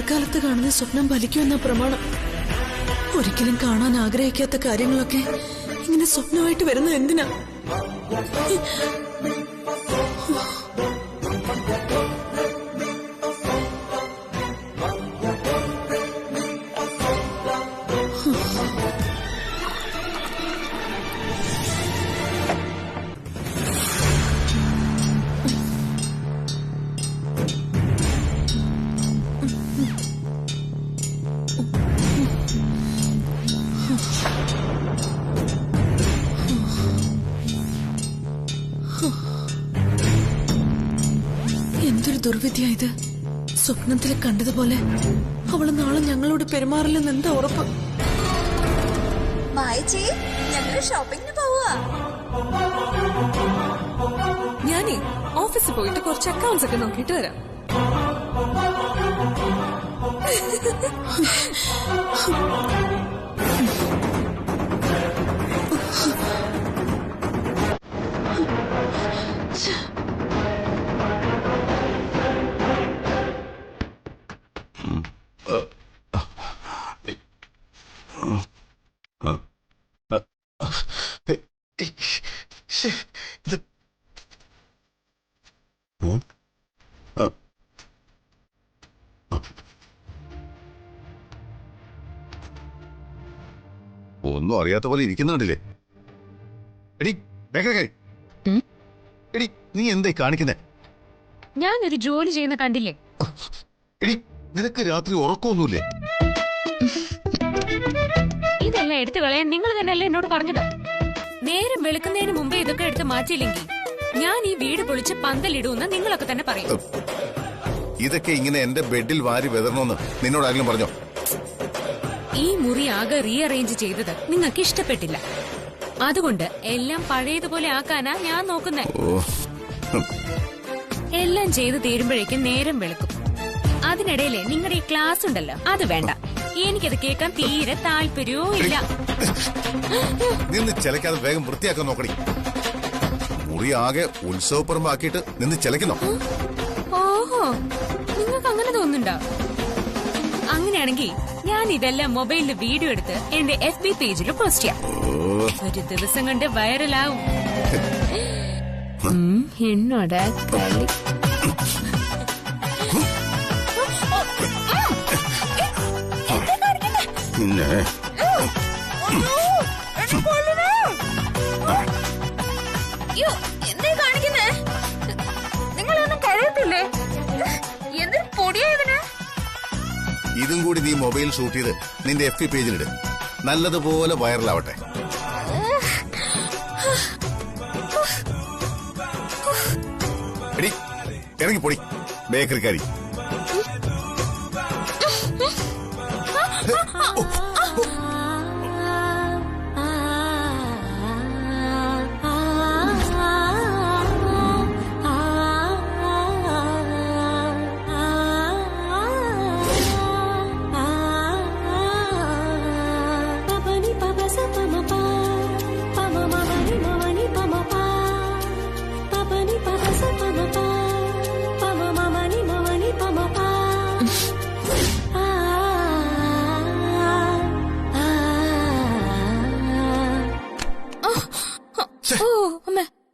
രാത്രികാലത്ത് കാണുന്ന സ്വപ്നം ഫലിക്കുമെന്ന പ്രമാണം. ഒരിക്കലും കാണാൻ ആഗ്രഹിക്കാത്ത കാര്യങ്ങളൊക്കെ ഇങ്ങനെ സ്വപ്നമായിട്ട് വരുന്നത് എന്തിനാ? എന്തൊരു ദുർവിധിയായത്. സ്വപ്നത്തിൽ കണ്ടതുപോലെ അവള് നാളെ ഞങ്ങളോട് പെരുമാറില്ലെന്ന് എന്താ ഉറപ്പ്? ഞങ്ങള് ഷോപ്പിങ്ങിന് പോവാ. ഞാനേ ഓഫീസിൽ പോയിട്ട് കുറച്ച് അക്കൗണ്ട്സ് ഒക്കെ നോക്കിയിട്ട് വരാം. ഒന്നും അറിയാത്ത പോലെ ഇരിക്കുന്നുണ്ടല്ലേ? എടി എടി, നീ എന്തായി കാണിക്കുന്നേ? ഞാനൊരു ജോലി ചെയ്യുന്ന കണ്ടില്ലേ? എടി, നിനക്ക് രാത്രി ഉറക്കമൊന്നുമില്ലേ? ഇതെല്ലാം എടുത്തു കളയാൻ നിങ്ങൾ തന്നെയല്ലേ എന്നോട് പറഞ്ഞത്? നേരം വെളുക്കുന്നതിന് മുമ്പേ ഇതൊക്കെ എടുത്ത് മാറ്റിയില്ലെങ്കിൽ ഞാൻ ഈ വീട് പൊളിച്ച് പന്തലിടുമെന്ന് നിങ്ങളൊക്കെ തന്നെ പറയും. ഇതൊക്കെ ഇങ്ങനെ എന്റെ ബെഡിൽ വാരി വെതറണമെന്ന് നിന്നോട് ആരെങ്കിലും പറഞ്ഞോ? ഈ മുറി ആകെ റീഅറേഞ്ച് ചെയ്തത് നിങ്ങൾക്ക് ഇഷ്ടപ്പെട്ടില്ല. അതുകൊണ്ട് എല്ലാം പഴയതുപോലെ ആക്കാനാ ഞാൻ നോക്കുന്നേ. എല്ലാം ചെയ്ത് തീരുമ്പോഴേക്കും നേരം വെളുക്കും. അതിനിടയിലെ നിങ്ങളുടെ ഈ ക്ലാസ് ഉണ്ടല്ലോ, അത് വേണ്ട. എനിക്കത് കേൾക്കാൻ തീരെ താല്പര്യവും ഇല്ല. നിന്ന് ചിലക്കാതെ വേഗം വൃത്തിയാക്കാൻ നോക്കണി. മുറി ആകെ ഉത്സവപ്പുറമ്പാക്കിയിട്ട് നിന്ന് ചിലക്കുന്നോ? ഓഹോ, നിങ്ങൾക്ക് അങ്ങനെ തോന്നുന്നുണ്ടോ? അങ്ങനെയാണെങ്കിൽ ഞാൻ ഇതെല്ലാം മൊബൈലിൽ വീഡിയോ എടുത്ത് എന്റെ FB പേജിൽ പോസ്റ്റ് ചെയ്യാം. ഒരു ദിവസം കൊണ്ട് വൈറലാവും. എന്നോട് കളി. നിങ്ങളൊന്നും കഴിയത്തില്ലേ? എന്തൊരു പൊടിയായതിന്. ഇതും കൂടി നീ മൊബൈൽ ഷൂട്ട് ചെയ്ത് നിന്റെ FB പേജിലിട്. നല്ലതുപോലെ വൈറലാവട്ടെ. എടി, ഇറങ്ങി പൊടി ബേക്കറിക്കാരി.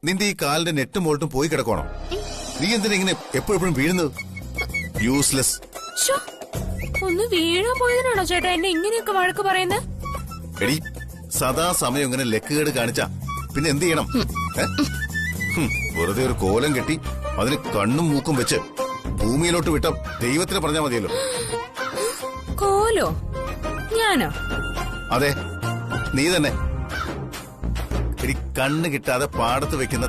നിന്റെ ഈ കാലിന്റെ നെട്ടും മോൾട്ടും പോയി കിടക്കണോ? നീ എന്തിനാ ഇങ്ങനെ എപ്പോഴും വീഴുന്നത്? യൂസ്ലെസ്. ഒന്ന് വീഴാൻ പോയതിനാണോ ചേട്ടാ എന്നെ ഇങ്ങനെയൊക്കെ വഴക്ക് പറയുന്നത്? എടി, സദാ സമയം ഇങ്ങനെ ലക്കുകേട് കാണിച്ചാ പിന്നെ എന്ത് ചെയ്യണം? വെറുതെ ഒരു കോലം കെട്ടി അതിന് കണ്ണും മൂക്കും വെച്ച് ഭൂമിയിലോട്ട് വിട്ട ദൈവത്തിന് പറഞ്ഞാ മതിയല്ലോ. കോലോ? ഞാനോ? അതെ, നീ തന്നെ. എടി, കണ്ണ് കിട്ടാതെ പാടത്ത് വെക്കുന്ന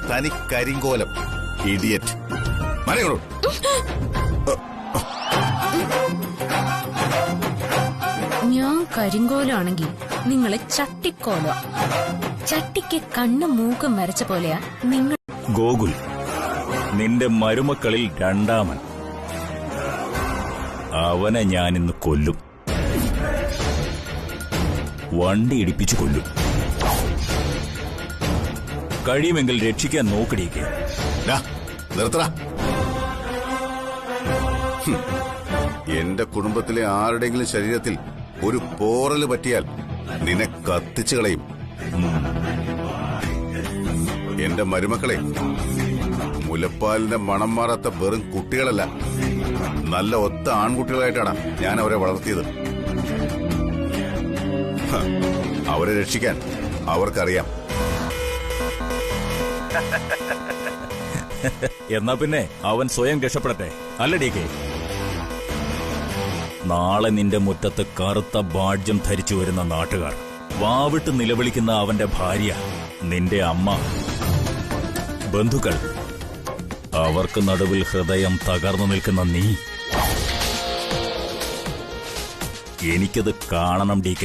തനി കരിങ്കോലം. ഇഡിയറ്റ്. മരങ്ങളോ? ഞാൻ കരിങ്കോലാണെങ്കിൽ നിങ്ങള് ചട്ടിക്കോലോ. ചട്ടിക്ക് കണ്ണും മൂക്കും വരച്ച പോലെയാ നിങ്ങൾ. ഗോകുൽ, നിന്റെ മരുമക്കളിൽ രണ്ടാമൻ. അവനെ ഞാനിന്ന് കൊല്ലും. വണ്ടി ഇടിപ്പിച്ചു കൊല്ലും. കഴിയുമെങ്കിൽ രക്ഷിക്കാൻ നോക്കടിയൊക്കെ. നിർത്തടാ. എന്റെ കുടുംബത്തിലെ ആരുടെങ്കിലും ശരീരത്തിൽ ഒരു പോറല് പറ്റിയാൽ നിന്നെ കത്തിച്ചു കളയും. എന്റെ മരുമക്കളെ മുലപ്പാലിന്റെ മണം മാറാത്ത വെറും കുട്ടികളല്ല, നല്ല ഒത്ത ആൺകുട്ടികളായിട്ടാണ് ഞാൻ അവരെ വളർത്തിയത്. അവരെ രക്ഷിക്കാൻ അവർക്കറിയാം. എന്നാ പിന്നെ അവൻ സ്വയം രക്ഷപ്പെടട്ടെ, അല്ല DK? നാളെ നിന്റെ മുറ്റത്ത് കറുത്ത ബാഡ്ജം ധരിച്ചു വരുന്ന നാട്ടുകാർ, വാവിട്ട് നിലവിളിക്കുന്ന അവന്റെ ഭാര്യ, നിന്റെ അമ്മ, ബന്ധുക്കൾ, അവർക്ക് നടുവിൽ ഹൃദയം തകർന്നു നിൽക്കുന്ന നീ. എനിക്കത് കാണണം DK.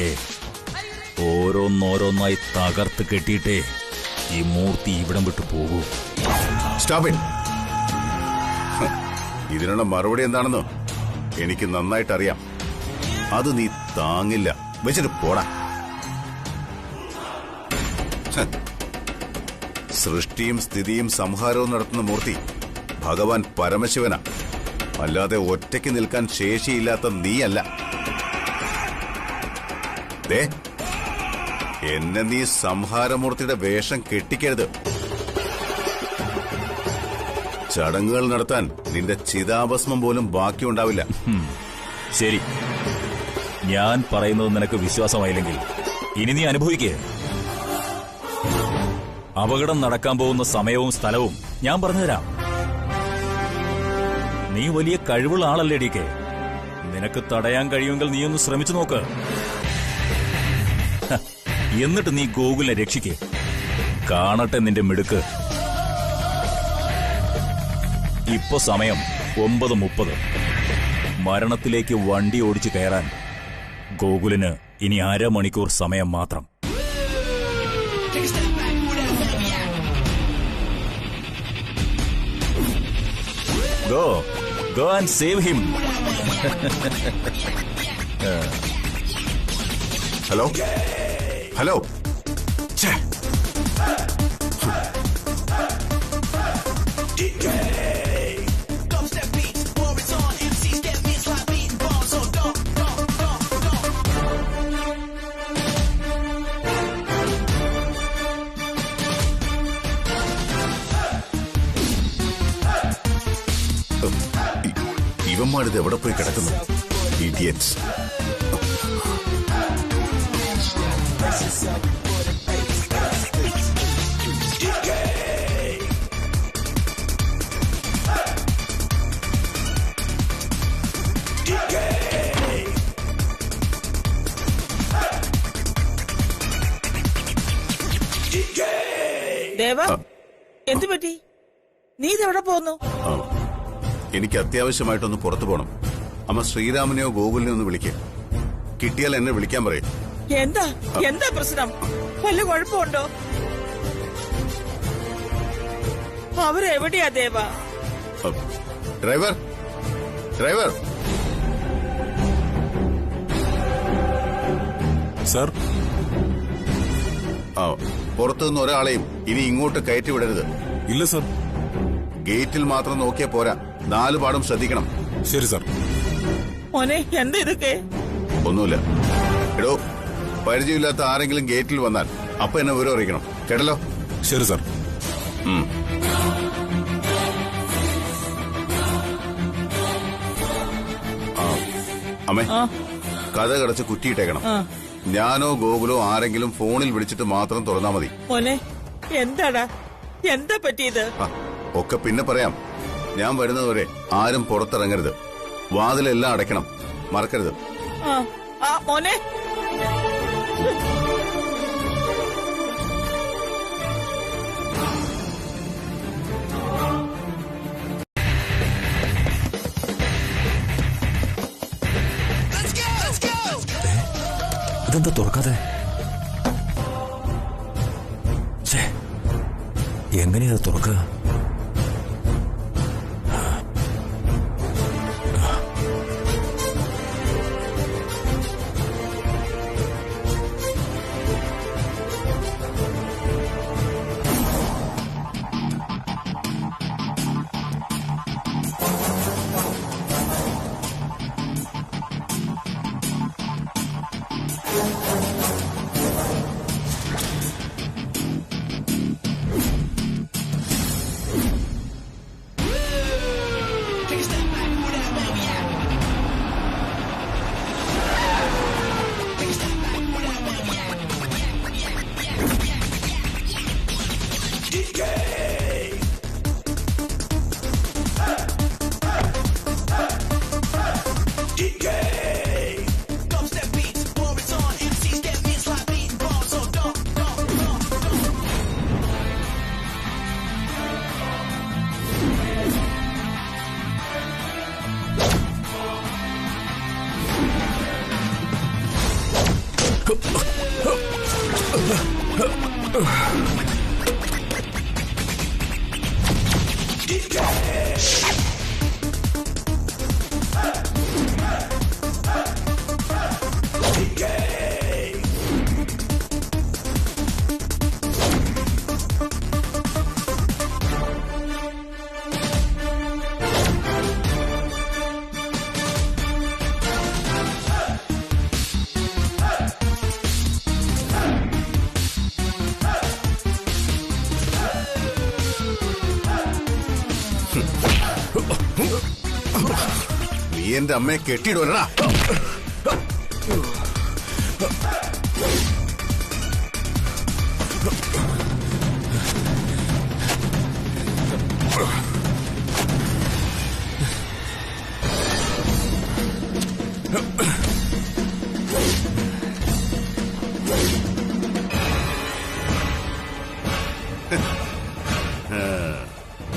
ഓരോന്നോരോന്നായി തകർത്ത് കെട്ടിയിട്ടേ ഈ മൂർത്തി ഇവിടം വിട്ടു പോകൂ. Stop it. ഇതിനുള്ള മറുപടി എന്താണെന്ന് എനിക്ക് നന്നായിട്ടറിയാം. അത് നീ താങ്ങില്ല. വെച്ചിട്ട് പോടാ. സൃഷ്ടിയും സ്ഥിതിയും സംഹാരവും നടത്തുന്ന മൂർത്തി ഭഗവാൻ പരമശിവനാ, അല്ലാതെ ഒറ്റയ്ക്ക് നിൽക്കാൻ ശേഷിയില്ലാത്ത നീയല്ല. ദേ, എന്നെ നീ സംഹാരമൂർത്തിയുടെ വേഷം കെട്ടിക്കരുത്. ചടങ്ങുകൾ നടത്താൻ നിന്റെ ചിതാഭസ്മം പോലും ബാക്കിയുണ്ടാവില്ല. ശരി, ഞാൻ പറയുന്നത് നിനക്ക് വിശ്വാസമായില്ലെങ്കിൽ ഇനി നീ അനുഭവിക്കേ. അപകടം നടക്കാൻ പോകുന്ന സമയവും സ്ഥലവും ഞാൻ പറഞ്ഞുതരാം. നീ വലിയ കഴിവുള്ള ആളല്ലേ DK? നിനക്ക് തടയാൻ കഴിയുമെങ്കിൽ നീ ഒന്ന് ശ്രമിച്ചു നോക്ക്. എന്നിട്ട് നീ ഗോകുലിനെ രക്ഷിക്കേ. കാണട്ടെ നിന്റെ മിടുക്ക്. ഇപ്പൊ സമയം 9:30. മരണത്തിലേക്ക് വണ്ടി ഓടിച്ചു കയറാൻ ഗോകുലിന് ഇനി അരമണിക്കൂർ സമയം മാത്രം. Go and save him. Hello hello. ഇവന്മാരിത് എവിടെ പോയി കിടക്കുന്നു? ഇഡിയറ്റ്സ്. ദേവ, എന്തു പറ്റി? നീ ഇതെവിടെ പോന്നു? എനിക്ക് അത്യാവശ്യമായിട്ടൊന്ന് പുറത്തു പോകണം. അമ്മ ശ്രീരാമനെയോ ഗോകുലിനെയോ ഒന്ന് വിളിക്കേ. കിട്ടിയാൽ എന്നെ വിളിക്കാൻ പറയും. എന്താ എന്താ പ്രശ്നം? വല്ല കുഴപ്പമുണ്ടോ? അവരെവിടെയാ ദേവ? Driver, driver. സർ, പുറത്തുനിന്ന് ഒരാളെയും ഇനി ഇങ്ങോട്ട് കയറ്റി വിടരുത്. ഇല്ല സർ. ഗേറ്റിൽ മാത്രം നോക്കിയാ പോരാ, 4 പാടും ശ്രദ്ധിക്കണം. ശരി സർ. മോനെ, എന്താ ഇതൊക്കെ? ഒന്നുമില്ല. എടോ, പരിചയമില്ലാത്ത ആരെങ്കിലും ഗേറ്റിൽ വന്നാൽ അപ്പൊ എന്നെ വിവരം അറിയിക്കണം, കേട്ടല്ലോ? ശരി സർ. അമ്മേ, കഥ കടച്ച് കുറ്റിയിട്ടേക്കണം. ഞാനോ ഗോകുലോ ആരെങ്കിലും ഫോണിൽ വിളിച്ചിട്ട് മാത്രം തുറന്നാ മതി. മോനെ, എന്താടാ, എന്താ പറ്റിയത്? ഒക്കെ പിന്നെ പറയാം. ഞാൻ വരുന്നതുവരെ ആരും പുറത്തിറങ്ങരുത്. വാതിലെല്ലാം അടയ്ക്കണം, മറക്കരുത്. മോനെ, ഇതെന്താ തുറക്കാതെ? എങ്ങനെയാ തുറക്കുക? നീ എന്റെ അമ്മയെ കെട്ടിയിടുവല്ലടാ.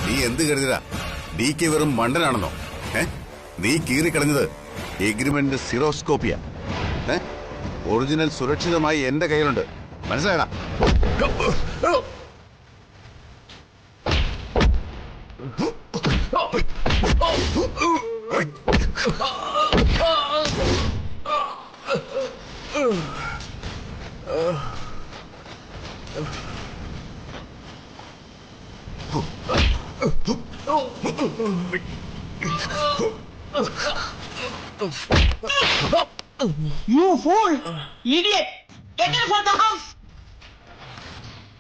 നീ എന്ത് കരുതിടാ? DK വെറും മണ്ടനാണെന്നോ? നീ കീറിക്കളഞ്ഞത് എഗ്രിമെന്റ് സിറോസ്കോപ്പിയ. ഒറിജിനൽ സുരക്ഷിതമായി എന്റെ കയ്യിലുണ്ട്, മനസ്സിലായടാ? You fool! Idiot! Get out of the house!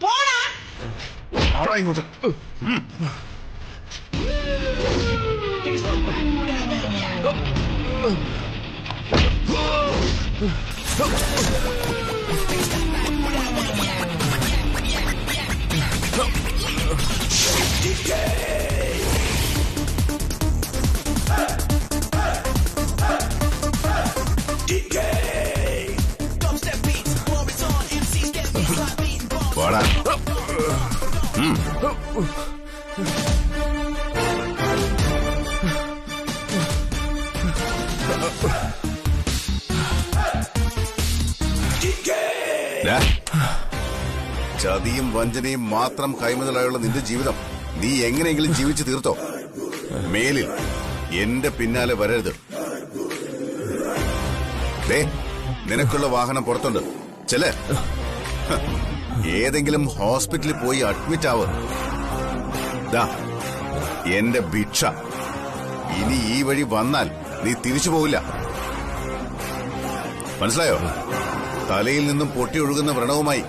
പോടാ! ഇങ്ങോട്ട്. വാടാ. ചതിയും വഞ്ചനയും മാത്രം കൈമുതലായുള്ള നിന്റെ ജീവിതം നീ എങ്ങനെയെങ്കിലും ജീവിച്ചു തീർത്തോ. മേലിൽ എന്റെ പിന്നാലെ വരരുത്. നിനക്കുള്ള വാഹനം പുറത്തുണ്ട്, ചെല്. ഏതെങ്കിലും ഹോസ്പിറ്റലിൽ പോയി അഡ്മിറ്റ് ആവ്. എന്റെ ഭിക്ഷ. ഇനി ഈ വഴി വന്നാൽ നീ തിരിച്ചു പോവില്ല, മനസ്സിലായോ? തലയിൽ നിന്നും പൊട്ടിയൊഴുകുന്ന വ്രണവുമായി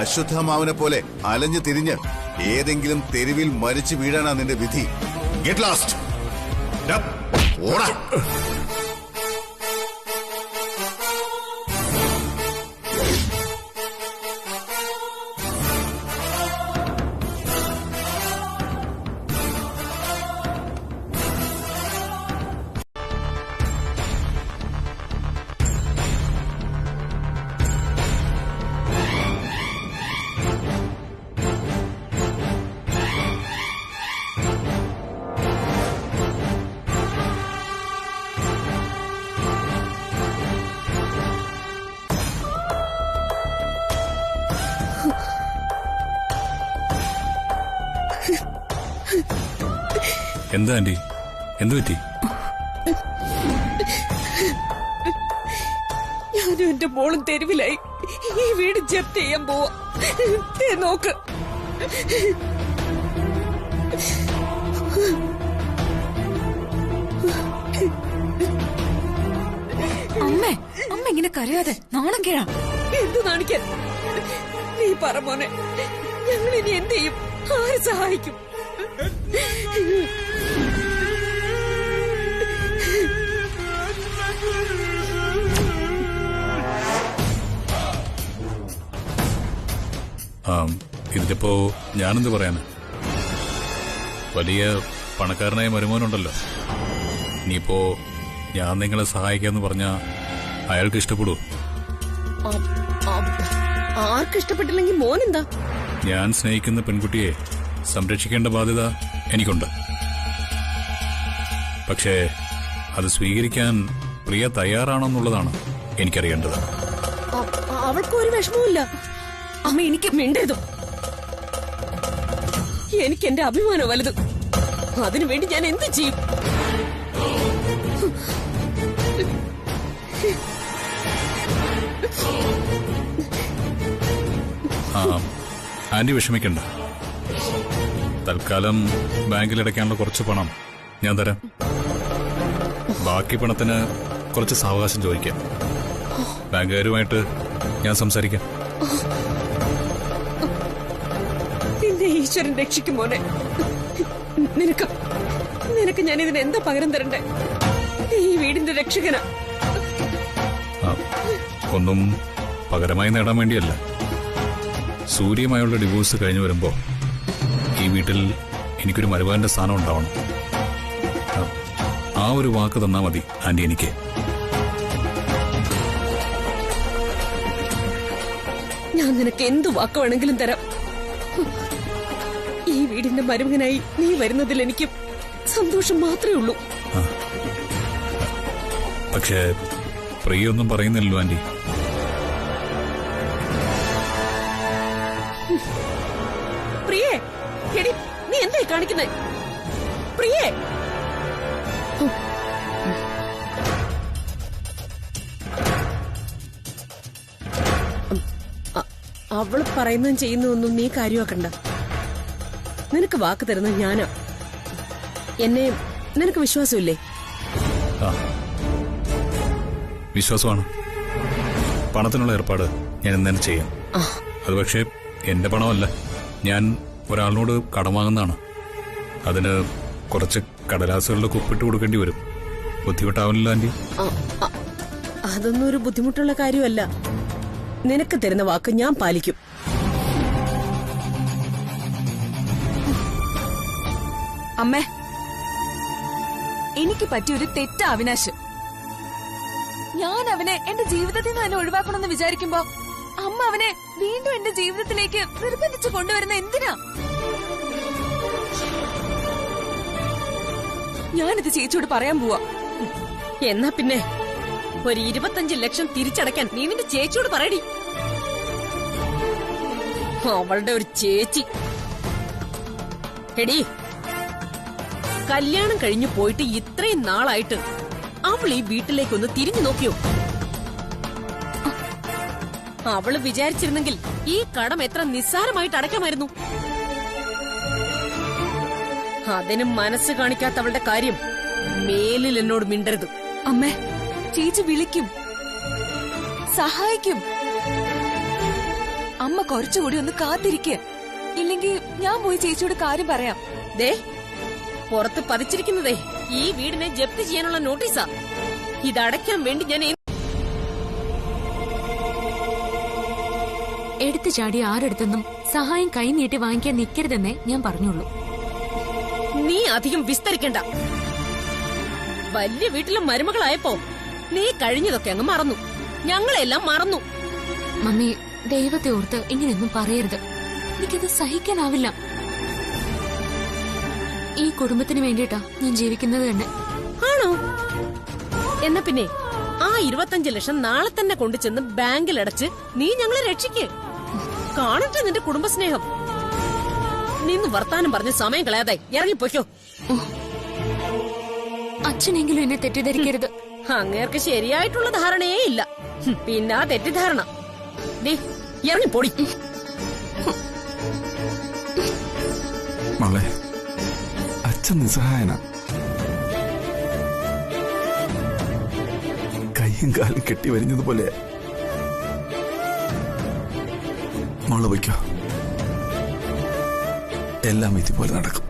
അശ്വത്ഥമാവിനെ പോലെ അലഞ്ഞു തിരിഞ്ഞ് ഏതെങ്കിലും തെരുവിൽ മരിച്ചു വീഴാനാ നിന്റെ വിധി. Get last. ഓടാ. എന്താ ആന്റി, എന്തു പറ്റി? ഞാനും എന്റെ മോളും തെരുവിലായി. ഈ വീട് ജപ്തി ചെയ്യാൻ പോവാ. നോക്ക്. അമ്മ ഇങ്ങനെ കരയാതെ, നാണം കേഴാ. എന്ത് നാണിക്കാൻ? നീ പറ മോനെ, ഞങ്ങൾ ഇനി എന്ത് ചെയ്യും? ആര് സഹായിക്കും? ഇതിപ്പോ ഞാനെന്ത് പറയാന്? വലിയ പണക്കാരനായ മരുമോനുണ്ടല്ലോ. ഇനിയിപ്പോ ഞാൻ നിങ്ങളെ സഹായിക്കാന്ന് പറഞ്ഞാ അയാൾക്ക് ഇഷ്ടപ്പെടൂ? ആർക്കിഷ്ടപ്പെട്ടില്ലെങ്കിൽ മോനെന്താ? ഞാൻ സ്നേഹിക്കുന്ന പെൺകുട്ടിയെ സംരക്ഷിക്കേണ്ട ബാധ്യത എനിക്കുണ്ട്. പക്ഷേ അത് സ്വീകരിക്കാൻ പ്രിയ തയ്യാറാണെന്നുള്ളതാണ് എനിക്കറിയേണ്ടത്. അവൾക്ക് ഒരു വിഷമവുമില്ല. അമ്മ എനിക്ക് മിണ്ടരുത്. എനിക്ക് എന്റെ അഭിമാനം വലുത്. അതിനുവേണ്ടി ഞാൻ എന്ത് ചെയ്യും? ആന്റി വിഷമിക്കണ്ട. തൽക്കാലം ബാങ്കിൽ അടയ്ക്കാനുള്ള കുറച്ച് പണം ഞാൻ തരാം. ബാക്കി പണത്തിന് കുറച്ച് സാവകാശം ചോദിക്കാം. ബാങ്കുകാരുമായിട്ട് ഞാൻ സംസാരിക്കാം. നിന്നെ ഈശ്വരൻ രക്ഷിക്കും മോനെ. നിനക്ക് ഞാൻ ഇതിന് എന്താ പകരം തരണ്ടേ? ഈ വീടിന്റെ രക്ഷകനാ. ഒന്നും പകരമായി നേടാൻ വേണ്ടിയല്ല. സൂര്യമായുള്ള ഡിവോഴ്സ് കഴിഞ്ഞു വരുമ്പോ ഈ വീട്ടിൽ എനിക്കൊരു മരുമകന്റെ സ്ഥാനം ഉണ്ടാവണം. ആ ഒരു വാക്ക് തന്നാ മതി ആന്റി എനിക്ക്. ഞാൻ നിനക്ക് എന്തു വാക്ക് വേണമെങ്കിലും തരാം. ഈ വീടിന്റെ മരുമകനായി നീ വരുന്നതിൽ എനിക്ക് സന്തോഷം മാത്രമേ ഉള്ളൂ. പക്ഷേ പ്രിയൊന്നും പറയുന്നില്ലല്ലോ ആന്റി. പ്രിയേ, എടി നീ എന്തായി കാണിക്കുന്നേ? പ്രിയേ, അവള് പറയുന്നതും ചെയ്യുന്നതൊന്നും നീ കാര്യമാക്കണ്ട. നിനക്ക് വാക്ക് തരുന്നത് ഞാനാ. എന്നെ നിനക്ക് വിശ്വാസമില്ലേ? വിശ്വാസമാണ്. പണത്തിനുള്ള ഏർപ്പാട് ഞാൻ ഇന്നലെ ചെയ്യാം. അത് പക്ഷേ എന്റെ പണമല്ല, ഞാൻ ഒരാളിനോട് കടം വാങ്ങുന്നതാണ്. അതിന് കുറച്ച് കടലാസുകളുടെ കുപ്പിട്ട് കൊടുക്കേണ്ടി വരും. ബുദ്ധിമുട്ടാവില്ല ആന്റി? അതൊന്നും ഒരു ബുദ്ധിമുട്ടുള്ള കാര്യമല്ല. നിനക്ക് തരുന്ന വാക്ക് ഞാൻ പാലിക്കും. അമ്മേ, എനിക്ക് പറ്റിയൊരു തെറ്റ അവിനാശ്. ഞാൻ അവനെ എന്റെ ജീവിതത്തിൽ നിന്ന് തന്നെ ഒഴിവാക്കണമെന്ന് വിചാരിക്കുമ്പോ അമ്മ അവനെ വീണ്ടും എന്റെ ജീവിതത്തിലേക്ക് നിർബന്ധിച്ചു കൊണ്ടുവരുന്ന എന്തിനാ? ഞാനിത് ചേച്ചിയോട് പറയാൻ പോവാ. എന്നാ പിന്നെ ഒരു 25 ലക്ഷം തിരിച്ചടയ്ക്കാൻ നീ നിന്റെ ചേച്ചിയോട് പറയടി. അവളുടെ ഒരു ചേച്ചി. എടി, കല്യാണം കഴിഞ്ഞു പോയിട്ട് ഇത്രയും നാളായിട്ട് അവൾ ഈ വീട്ടിലേക്കൊന്ന് തിരിഞ്ഞു നോക്കിയോ? അവള് വിചാരിച്ചിരുന്നെങ്കിൽ ഈ കടം എത്ര നിസ്സാരമായിട്ട് അടയ്ക്കാമായിരുന്നു. അതിന് മനസ്സ് കാണിക്കാത്ത അവളുടെ കാര്യം മേലിൽ എന്നോട് മിണ്ടരുത്. അമ്മേ, ചേച്ചി വിളിക്കും, സഹായിക്കും. അമ്മ കുറച്ചുകൂടി ഒന്ന് കാത്തിരിക്കുക. ഇല്ലെങ്കിൽ ഞാൻ പോയി ചേച്ചിയോട് കാര്യം പറയാം. ദേ, പുറത്ത് പതിച്ചിരിക്കുന്നതേ ഈ വീടിനെ ജപ്തി ചെയ്യാനുള്ള നോട്ടീസാ. ഇതടയ്ക്കാൻ വേണ്ടി ഞാൻ എടുത്തു ചാടി ആരെടുത്തെന്നും സഹായം കൈ നീട്ടി വാങ്ങിക്കാൻ നിൽക്കരുതെന്നേ ഞാൻ പറഞ്ഞുള്ളൂ. നീ അധികം വിസ്തരിക്കണ്ട. വലിയ വീട്ടിലെ മരുമകളായപ്പോ നീ കഴിഞ്ഞതൊക്കെ അങ്ങ് മറന്നു. ഞങ്ങളെല്ലാം മറന്നു. മമ്മി, ദൈവത്തെ ഓർത്ത് ഇങ്ങനെയൊന്നും പറയരുത്. എനിക്കത് സഹിക്കാനാവില്ല. ഈ കുടുംബത്തിന് വേണ്ടിയിട്ടാ ഞാൻ ജീവിക്കുന്നത് തന്നെ. ആണോ? എന്നാ പിന്നെ ആ 25 ലക്ഷം നാളെ തന്നെ കൊണ്ടുചെന്ന് ബാങ്കിൽ അടച്ച് നീ ഞങ്ങളെ രക്ഷിക്ക്. കാണട്ടെ നിന്റെ കുടുംബസ്നേഹം. നിന്ന് വർത്താനം പറഞ്ഞ് സമയം കളയാതെ ഇറങ്ങിപ്പോയ്ക്കോ. അച്ഛനെങ്കിലും എന്നെ തെറ്റിദ്ധരിക്കരുത്. അങ്ങേർക്ക് ശരിയായിട്ടുള്ള ധാരണയേ ഇല്ല. പിന്നെ ആ തെറ്റിദ്ധാരണ. ഇറങ്ങിപ്പോടി. മോളെ, അച്ഛൻ നിസ്സഹായന. കൈയും കാലും കെട്ടി വരിഞ്ഞതുപോലെ. മോള് വയ്ക്കോ, എല്ലാം ഇതുപോലെ നടക്കും.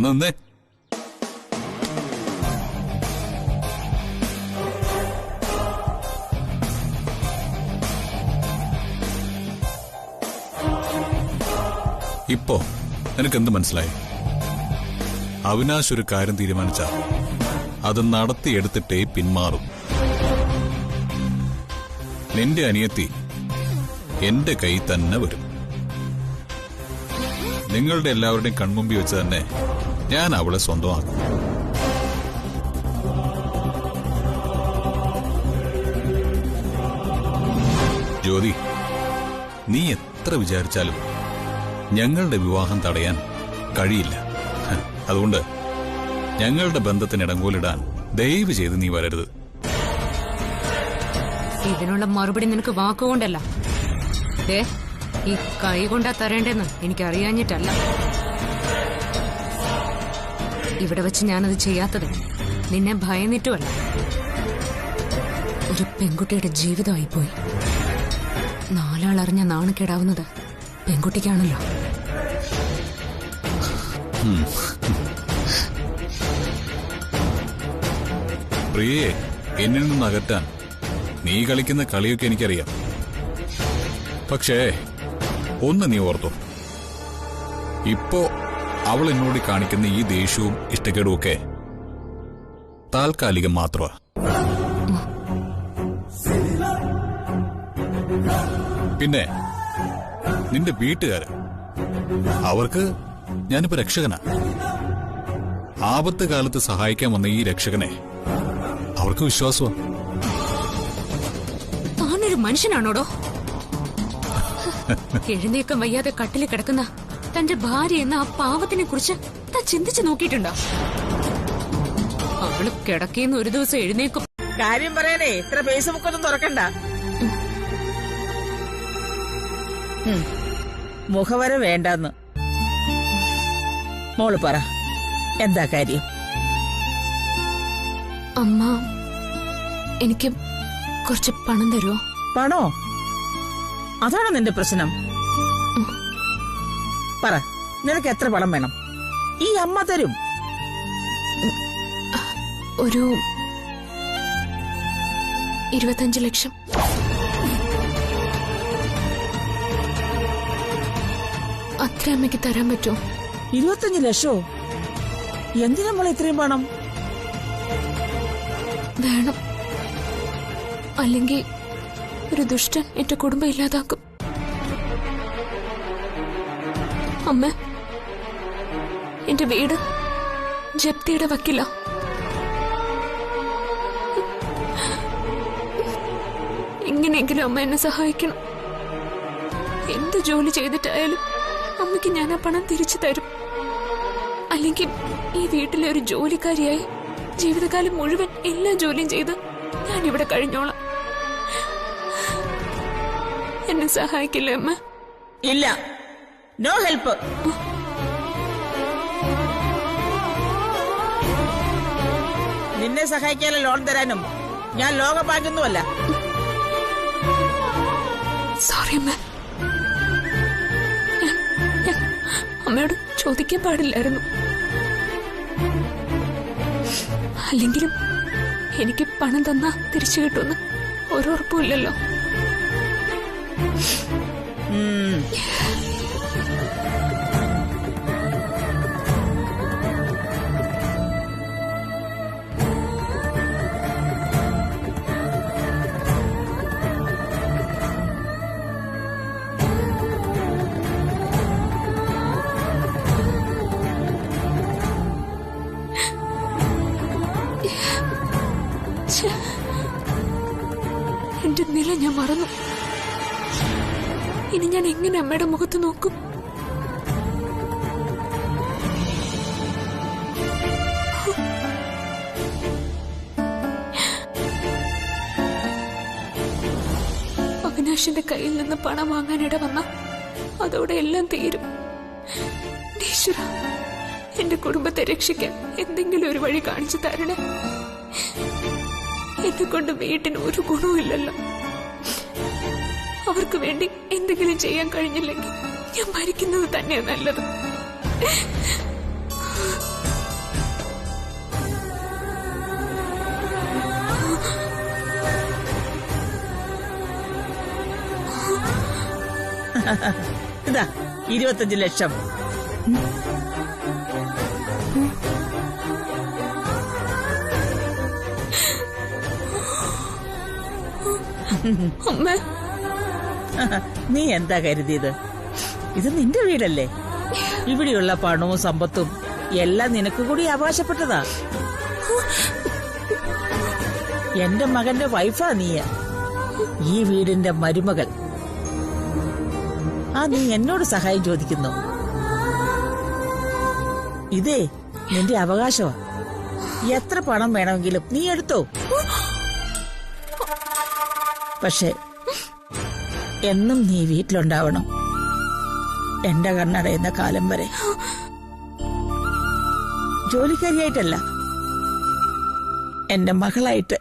ഒന്ന് നിന്നേ. ഇപ്പോ നിനക്കെന്ത് മനസ്സിലായി? അവിനാശ് ഒരു കാര്യം തീരുമാനിച്ച അത് നടത്തിയെടുത്തിട്ടേ പിന്മാറും. നിന്റെ അനിയത്തി എന്റെ കൈ തന്നെ വരും. നിങ്ങളുടെ എല്ലാവരുടെയും കൺമുമ്പിൽ വെച്ച് തന്നെ ഞാൻ അവളെ സ്വന്തമാക്കും. ജ്യോതി, നീ എത്ര വിചാരിച്ചാലും ഞങ്ങളുടെ വിവാഹം തടയാൻ കഴിയില്ല. അതുകൊണ്ട് ഞങ്ങളുടെ ബന്ധത്തിന് ഇടങ്കോലിടാൻ ദയവ് ചെയ്ത് നീ വരരുത്. ഇതിനുള്ള മറുപടി നിനക്ക് വാക്കുകൊണ്ടല്ല, ഈ കൈ കൊണ്ടാ തരേണ്ടെന്ന് എനിക്കറിയാഞ്ഞിട്ടല്ല. ഇവിടെ വെച്ച് ഞാനത് ചെയ്യാത്തത് നിന്നെ ഭയന്നിട്ടുമല്ല. ഒരു പെൺകുട്ടിയുടെ ജീവിതമായിപ്പോയി. നാലാളറിഞ്ഞ നാണക്കേടാവുന്നത് പെൺകുട്ടിക്കാണല്ലോ. പ്രിയയെ എന്നിൽ നിന്ന് അകറ്റാൻ നീ കളിക്കുന്ന കളിയൊക്കെ എനിക്കറിയാം. പക്ഷേ ഒന്ന് നീ ഓർത്തോ, ഇപ്പോ അവൾ എന്നോട് കാണിക്കുന്ന ഈ ദേഷ്യവും ഇഷ്ടക്കേടുമൊക്കെ താൽക്കാലികം മാത്രമാ. പിന്നെ നിന്റെ വീട്ടുകാര്, അവർക്ക് ഞാനിപ്പോ രക്ഷകനാ. ആപത്ത് കാലത്ത് സഹായിക്കാൻ വന്ന ഈ രക്ഷകനെ അവർക്ക് വിശ്വാസമാണ്. താനൊരു മനുഷ്യനാണോടോ? എഴുന്നേക്കം വയ്യാതെ കട്ടിൽ കിടക്കുന്ന തന്റെ ഭാര്യ എന്ന ആ പാവത്തിനെ കുറിച്ച് താൻ ചിന്തിച്ചു നോക്കിയിട്ടുണ്ടോ? അവള് കിടക്കേന്ന് ഒരു ദിവസം എഴുന്നേക്കും. കാര്യം പറയാനേ ഇത്ര ഫേസ്ബുക്കൊന്നും തുറക്കണ്ട. മുഖവര വേണ്ടെന്ന് മോള് പറ, എന്താ കാര്യം? അമ്മ, എനിക്ക് കുറച്ച് പണം തരുമോ? പണോ? അതാണോ നിന്റെ പ്രശ്നം? പറ, നിനക്ക് എത്ര പണം വേണം? ഈ അമ്മ തരും. ഒരു 25 ലക്ഷം. അത്ര അമ്മയ്ക്ക് തരാൻ പറ്റുമോ? 25 ലക്ഷോ? എന്തിനാ മോളെ ഇത്രയും പണം? വേണം, അല്ലെങ്കിൽ ഒരു ദുഷ്ടൻ എന്റെ കുടുംബം ഇല്ലാതാക്കും. അമ്മ, എന്റെ വീട് ജപ്തിയുടെ വക്കില്ല. എങ്ങനെയെങ്കിലും അമ്മ എന്നെ സഹായിക്കണം. എന്ത് ജോലി ചെയ്തിട്ടായാലും അമ്മയ്ക്ക് ഞാൻ ആ പണം തിരിച്ചു തരും. അല്ലെങ്കിൽ ഈ വീട്ടിലെ ഒരു ജോലിക്കാരിയായി ജീവിതകാലം മുഴുവൻ എല്ലാ ജോലിയും ചെയ്ത് ഞാൻ ഇവിടെ കഴിഞ്ഞോളാം. എന്നെ സഹായിക്കില്ലേ അമ്മ? ഇല്ല, നോ ഹെൽപ്പ്. നിന്നെ സഹായിക്കാനും ലോൺ തരാനും ഞാൻ ലോകഭാഗ്യൊന്നുമല്ല. സോറി അമ്മ, അമ്മയോട് ചോദിക്കാൻ പാടില്ലായിരുന്നു. അല്ലെങ്കിലും എനിക്ക് പണം തന്നാ തിരിച്ചു കിട്ടുമെന്ന് ഒരുറപ്പുമില്ലല്ലോ. എന്റെ നില ഞാൻ മറന്നു. ഇനി ഞാൻ എങ്ങനെ അമ്മയുടെ മുഖത്ത് നോക്കും? അവിനാശിന്റെ കയ്യിൽ നിന്ന് പണം വാങ്ങാനിട വന്ന അതോടെ എല്ലാം തീരും. ഈശ്വര, എന്റെ കുടുംബത്തെ രക്ഷിക്കാൻ എന്തെങ്കിലും ഒരു വഴി കാണിച്ചു തരണേ. എന്നെ കൊണ്ട് വീട്ടിന് ഒരു ഗുണവുമില്ലല്ലോ. അവർക്ക് വേണ്ടി എന്തെങ്കിലും ചെയ്യാൻ കഴിഞ്ഞില്ലെങ്കിൽ ഞാൻ മരിക്കുന്നത് തന്നെയാണ് നല്ലത്. ഇതാ 25 ലക്ഷം. അമ്മ, നീ എന്താ കരുതിയത്? ഇത് നിന്റെ വീടല്ലേ? ഇവിടെയുള്ള പണവും സമ്പത്തും എല്ലാം നിനക്ക് കൂടി അവകാശപ്പെട്ടതാ. എന്റെ മകന്റെ വൈഫാ നീ, ഈ വീടിന്റെ മരുമകൾ. നീ എന്നോട് സഹായം ചോദിക്കുന്നു? ഇതേ നിന്റെ അവകാശമാ. എത്ര പണം വേണമെങ്കിലും നീ എടുത്തോ. പക്ഷെ എന്നും നീ വീട്ടിലുണ്ടാവണം, എന്റെ കണ്ണടയുന്ന കാലം വരെ. ജോലിക്കാരിയായിട്ടല്ല, എന്റെ മകളായിട്ട്.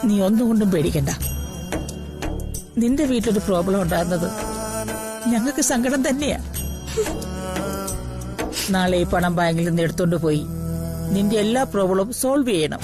നീ ഒന്നുകൊണ്ടും പേടിക്കണ്ട. നിന്റെ വീട്ടിലൊരു പ്രോബ്ലം ഉണ്ടാകുന്നത് ഞങ്ങൾക്ക് സങ്കടം തന്നെയാ. നാളെ ഈ പണം ബാങ്കിൽ നിന്ന് എടുത്തോണ്ട് പോയി നിന്റെ എല്ലാ പ്രോബ്ലവും സോൾവ് ചെയ്യണം.